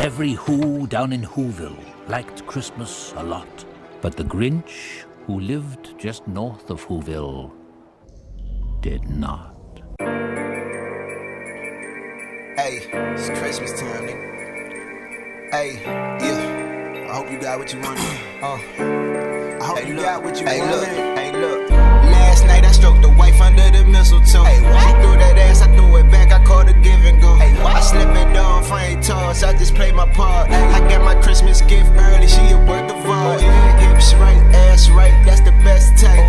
Every Who down in Whoville liked Christmas a lot, but the Grinch, who lived just north of Whoville, did not. Hey, it's Christmas time, nigga. Hey, yeah, I hope you got what you wanted. I hope you got what you wanted. Hey, look. Last night I stroked the wife under the mistletoe. She threw that ass, I threw it back, I called it give and go. I slipped it off, I ain't toss, I just played my part. I got my Christmas gift early, she a work of art. Hips right, ass right, that's the best type.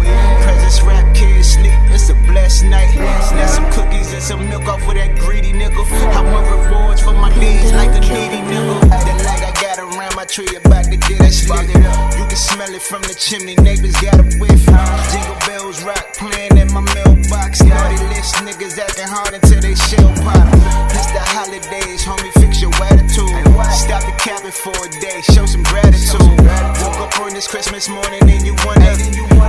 Presents wrap, kids sleep, it's a blessed night. Let some cookies and some milk off with that greedy nigga. I want rewards for my needs like a needy nigga. That light I got around my tree about to get us lit. You can smell it from the chimney, neighbors got a whiff. Jingle bells rock playing in my mailbox. Naughty list niggas acting hard until they shell pop. It's the holidays, homie, fix your attitude. Stop the capping for a day, show some gratitude. Woke up on this Christmas morning and you wonder,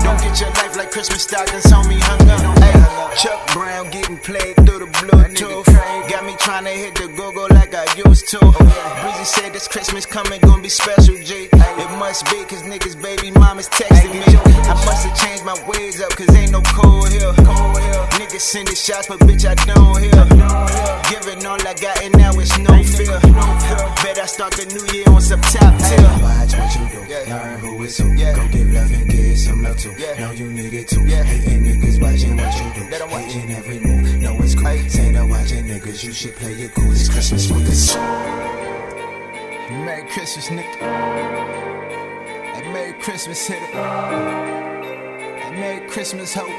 don't get your life like Christmas stockings, homie, hung up. Chuck Brown getting played through the Bluetooth. Got me trying to hit the go-go like I used to. Breezy said this Christmas coming gonna be special, G. It must be cause niggas baby mama's texting me. I must have changed my ways up cause ain't no cold here. Niggas sending shots but bitch I don't hear. Giving all I got and now it's no fear. Bet I start the new year on some top tier. Watch what you do, learn who is who. Go give love and give some love too. Know you need it too. Hating niggas watching what you do. Hating every move, know it's cool. Say no watching niggas, you should play it cool. It's Christmas with this. Merry Christmas, nigga. Hey, Merry Christmas, hitter. Hey, Merry Christmas, hope.